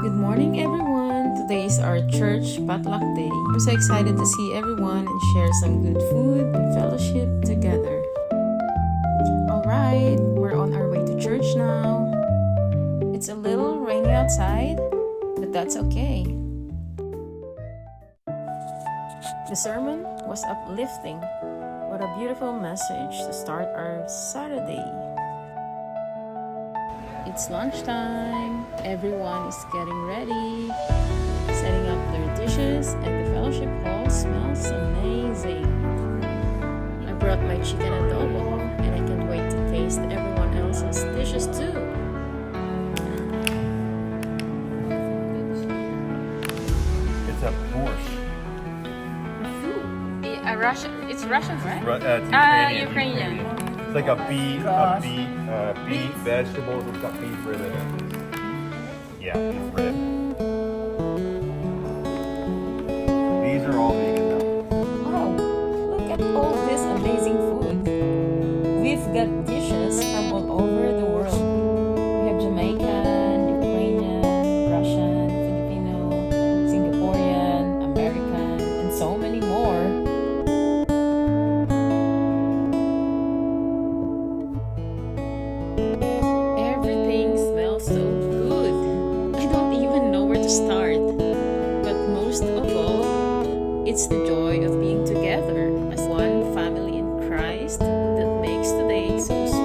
Good morning, everyone. Today is our church potluck day. I'm so excited to see everyone and share some good food and fellowship together. Alright, we're on our way to church now. It's a little rainy outside, but that's okay. The sermon was uplifting. What a beautiful message to start our Saturday. It's lunchtime. Everyone is getting ready, setting up their dishes, and the fellowship hall smells amazing. I brought my chicken adobo, and I can't wait to taste everyone else's dishes too. It's a borscht. It's Russian, right? It's Ukrainian. It's like a beef vegetables. It's got beef rib in it. Yeah, beef rib. These are all vegan though. Oh, look at all this amazing food. We've got dishes from all over the world. We have Jamaican, Ukrainian, Russian, Filipino, Singaporean, American, and so many more. Everything smells so good. I don't even know where to start. But most of all, it's the joy of being together as one family in Christ that makes today so special.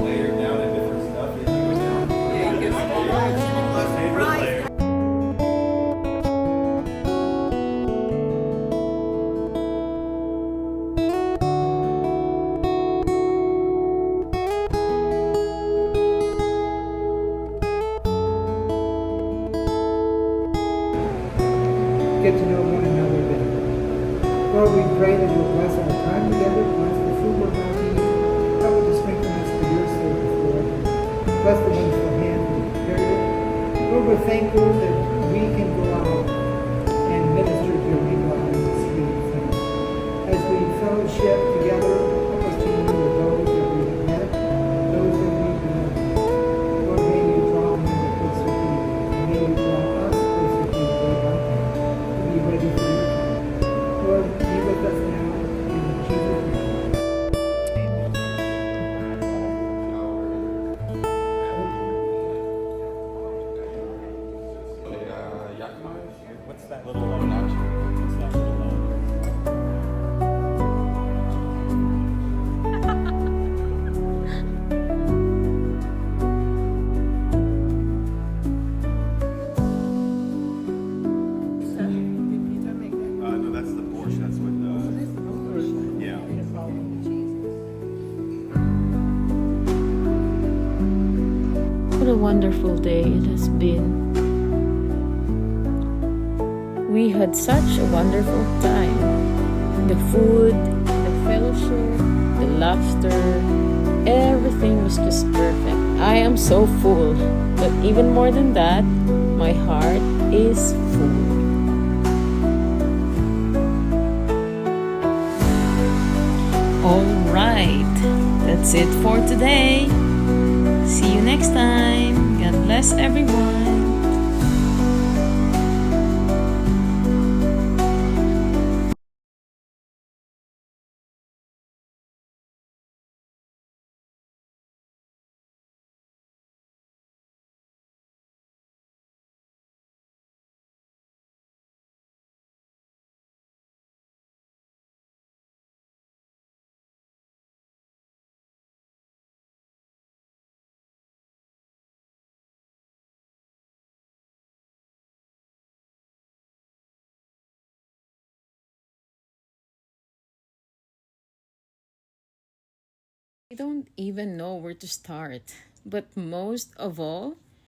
Layer down in different stuff as you go down. Favorite layer. Get to know one another better. Lord, we pray that you'll bless our time together, bless the food we're about to eat, help to strengthen us for your service, Lord. Bless the wonderful hand that prepared it. Lord, we're thankful that we can go out and minister to your people out in the streets. And as we fellowship together, help us to know those that we have met, those that we've met. Lord, may you draw them closer to you. May you draw us closer to you, Lord God, to be ready for your time. Lord, be with us now in Jesus' name. What's that little nacho? What's that little no, that's the borscht. That's what yeah. What a wonderful day it has been. We had such a wonderful time. The food, the fellowship, the laughter, everything was just perfect. I am so full, but even more than that, my heart is full. Alright, that's it for today. See you next time. God bless everyone. I don't even know where to start. But most of all,